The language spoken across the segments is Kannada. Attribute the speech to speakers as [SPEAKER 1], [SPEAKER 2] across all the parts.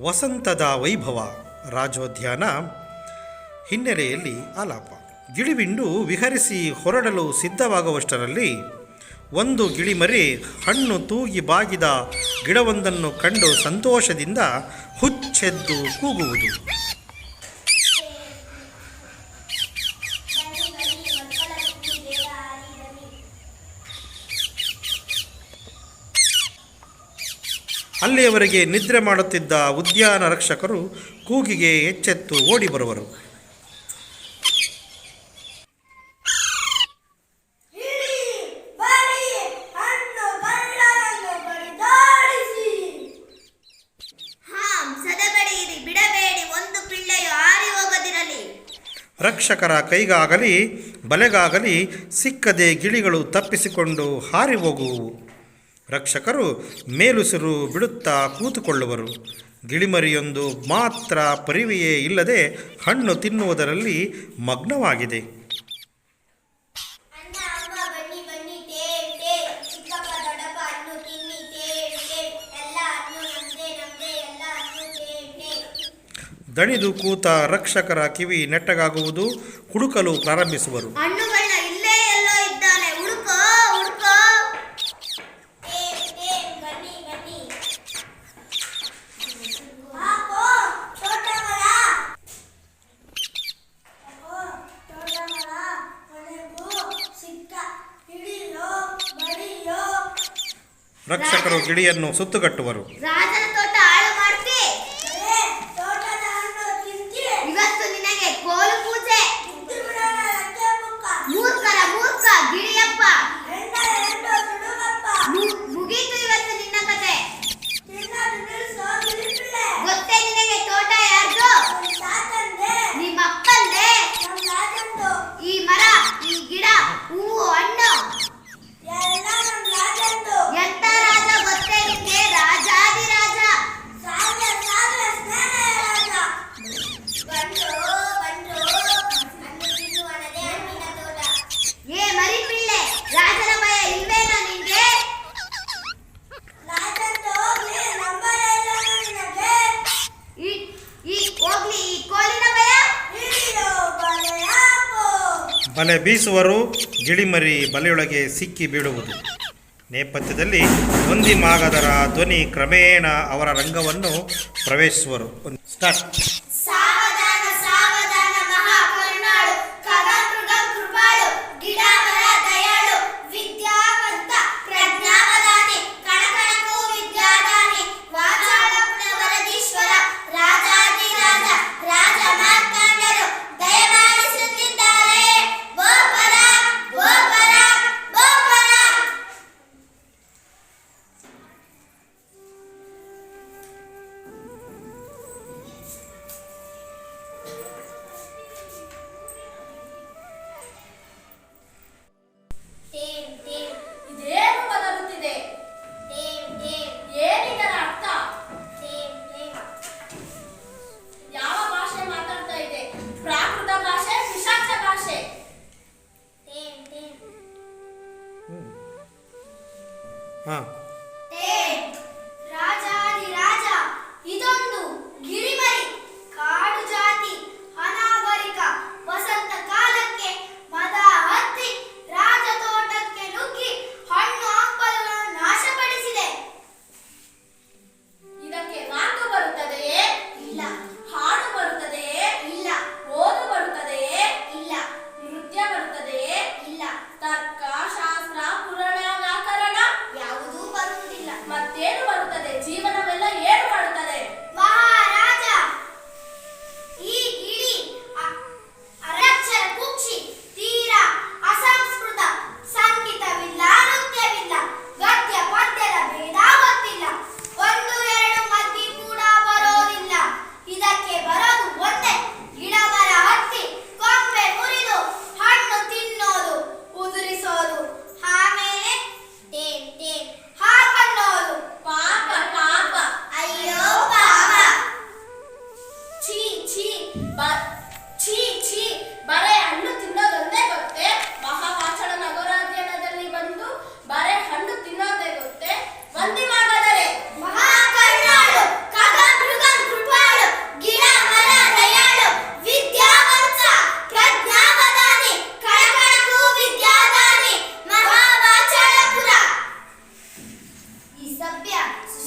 [SPEAKER 1] ವಸಂತದ ವೈಭವ ರಾಜೋದ್ಯಾನ ಹಿನ್ನೆಲೆಯಲ್ಲಿ ಆಲಾಪ. ಗಿಳಿವಿಂಡು ವಿಹರಿಸಿ ಹೊರಡಲು ಸಿದ್ಧವಾಗುವಷ್ಟರಲ್ಲಿ ಒಂದು ಗಿಳಿಮರಿ ಹಣ್ಣು ತೂಗಿ ಬಾಗಿದ ಗಿಡವೊಂದನ್ನು ಕಂಡು ಸಂತೋಷದಿಂದ ಹುಚ್ಚೆದ್ದು ಕೂಗುವುದು. ಅಲ್ಲಿಯವರೆಗೆ ನಿದ್ರೆ ಮಾಡುತ್ತಿದ್ದ ಉದ್ಯಾನ ರಕ್ಷಕರು ಕೂಗಿಗೆ ಎಚ್ಚೆತ್ತು ಓಡಿ ಬರುವರು. ರಕ್ಷಕರ ಕೈಗಾಗಲಿ ಬಲೆಗಾಗಲಿ ಸಿಕ್ಕದೆ ಗಿಳಿಗಳು ತಪ್ಪಿಸಿಕೊಂಡು ಹಾರಿ ಹೋಗುವು. ರಕ್ಷಕರು ಮೇಲುಸಿರು ಬಿಡುತ್ತಾ ಕೂತುಕೊಳ್ಳುವರು. ಗಿಳಿಮರಿಯೊಂದು ಮಾತ್ರ ಪರಿವೆಯೇ ಇಲ್ಲದೆ ಹಣ್ಣು ತಿನ್ನುವುದರಲ್ಲಿ ಮಗ್ನವಾಗಿದೆ. ದಣಿದು ಕೂತ ರಕ್ಷಕರ ಕಿವಿ ನೆಟ್ಟಗಾಗುವುದು. ಹುಡುಕಲು ಪ್ರಾರಂಭಿಸುವರು. ರಕ್ಷಕರು ಗಿಳಿಯನ್ನು ಸುತ್ತುಗಟ್ಟುವರು. ಬಲೆ ಬೀಸುವರು. ಗಿಳಿಮರಿ ಬಲೆಯೊಳಗೆ ಸಿಕ್ಕಿ ಬೀಳುವುದು. ನೇಪಥ್ಯದಲ್ಲಿ ಒಂದಿಮಾಗದರ ಧ್ವನಿ ಕ್ರಮೇಣ ಅವರ ರಂಗವನ್ನು ಪ್ರವೇಶಿಸುವರು. ಸ್ಟಾರ್ಟ್. ಹಾಂ,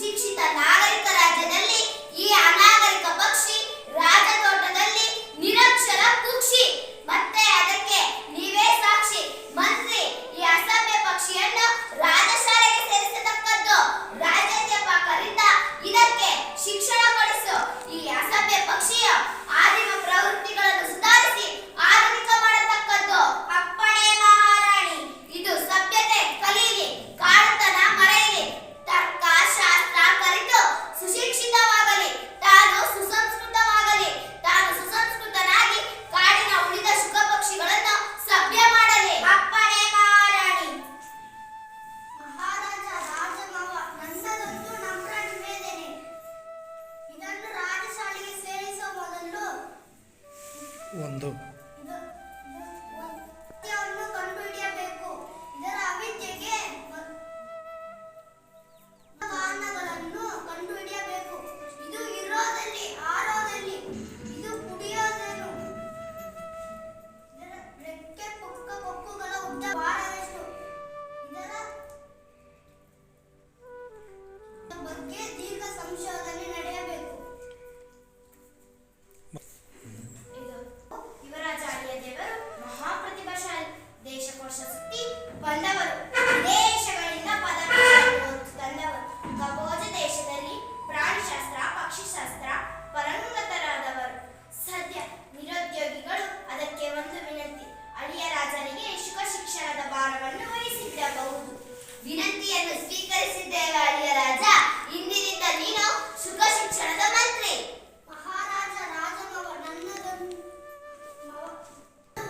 [SPEAKER 2] ಸುಶಿಕ್ಷಿತ ನಾಗರಿಕ ರಾಜ್ಯದಲ್ಲಿ ಈ ಅನಾಗರಿಕ ಪಕ್ಷಿ ರಾಜತೋಟದಲ್ಲಿ ನಿರಕ್ಷರ ಕುಕ್ಷಿ. ಮತ್ತೆ ಅದಕ್ಕೆ ನೀವೇ ಸಾಕ್ಷಿ ಮಂತ್ರಿ. ಈ ಅಸಭ್ಯ ಪಕ್ಷಿಯನ್ನು ರಾಜಶಾಲೆಗೆ ಸೇರಿಸತಕ್ಕದ್ದು. ರಾಜ್ಯಾಧ್ಯಾಪಕರಿಂದ ಇದಕ್ಕೆ ಶಿಕ್ಷಣ ಕೊಡಿಸು. ಈ ಅಸಭ್ಯ ಪಕ್ಷಿಯ ಆದಿಮ ಪ್ರವೃತ್ತಿಗಳನ್ನು ಸುಧಾರಿಸಿ ಆಧುನಿಕ ಮಾಡತಕ್ಕದ್ದು. ಅಪ್ಪಣೆ ಮಹಾರಾಣಿ. ಇದು ಸಭ್ಯತೆ ಕಲೀಲಿ, ಕಾಡುತನ ಮರೆಯಲಿ, ತರ್ಕ ಶಾಸ್ತ್ರ ಕಲಿತು ಸುಶಿಕ್ಷಿತವಾಗಲಿ, ತಾನು ಸುಸಂಸ್ಕೃತವಾಗಲಿ, ತಾನು ಸುಸಂಸ್ಕೃತನಾಗಿ ಕಾಡಿನ ಉಳಿದ ಶುಕ ಪಕ್ಷಿಗಳನ್ನು ಸಭ್ಯ ಮಾಡಲಿ. ಅಪ್ಪಣೆ ಮಹಾರಾಣಿ.
[SPEAKER 3] ಮಹಾರಾಜ ರಾಜಮಾವ, ನನ್ನದೊಂದು ನಮ್ರ ನಿವೇದನೆ. ಇದನ್ನು ರಾಜಶಾಲೆಗೆ ಸೇರಿಸುವ ಮೊದಲು
[SPEAKER 1] ಒಂದು
[SPEAKER 3] ಸತ್ಯವನ್ನು ಕಂಡುಹಿಡಿಯಬೇಕು. ಇದರ ಅವಿದ್ಯೆಗೆ ಕಾರಣಗಳನ್ನು ಕಂಡುಹಿಡಿಯಬೇಕು. ಇದು ಇರೋದಲ್ಲಿ ಆರೋದಲ್ಲಿ, ಇದು ಕುಡಿಯೋದೇನು, ಇದರ ರೆಕ್ಕೆ ಪುಕ್ಕ ಕೊಕ್ಕುಗಳ ಉದ್ದ ಬಾರದಷ್ಟು, ಇದರ ಬಗ್ಗೆ ದೀರ್ಘ ಸಂಶೋಧನೆ ನಡೆಯಬೇಕು.
[SPEAKER 2] ಯುವರಾಜ ಅಳಿಯ ದೇವರು ಮಹಾಪ್ರತಿಭಾಶಾಲಿ, ದೇಶಕೋಶ ಸುತ್ತಿ ಬಂದವರು, ವಿದೇಶಗಳಿಂದ ಪದವಿ ತಂದವರು, ಕಬೋಜ ದೇಶದಲ್ಲಿ ಪ್ರಾಣಿಶಾಸ್ತ್ರ ಪಕ್ಷಿಶಾಸ್ತ್ರ ಪರಂಗತರಾದವರು. ಸದ್ಯ ನಿರುದ್ಯೋಗಿಗಳು ಅದಕ್ಕೆ ಒಂದು ವಿನಂತಿ. ಅಳಿಯ ರಾಜನಿಗೆ ಶುಕ ಶಿಕ್ಷಣದ ಭಾರವನ್ನು ವಹಿಸಿದ್ದಬಹುದು. ವಿನಂತಿಯನ್ನು ಸ್ವೀಕರಿಸಿದ್ದೇವೆ ಅಳಿಯ ರಾಜ. ಇಂದಿನಿಂದ ನೀನು ಶುಕ ಶಿಕ್ಷಣದ ಮಂತ್ರಿ.
[SPEAKER 3] ಮಹಾರಾಜ ರಾಜಮಾವ, ನನ್ನದೊಂದು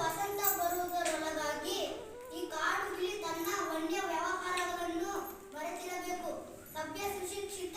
[SPEAKER 3] ವಸಂತ ಬರುವುದರೊಳಗಾಗಿ ಈ ಕಾಡು ಗಿಳಿ ತನ್ನ ವನ್ಯ ವ್ಯವಹಾರಗಳನ್ನು ಮರೆತಿರಬೇಕು. ಸಭ್ಯ ಸುಶಿಕ್ಷಿತ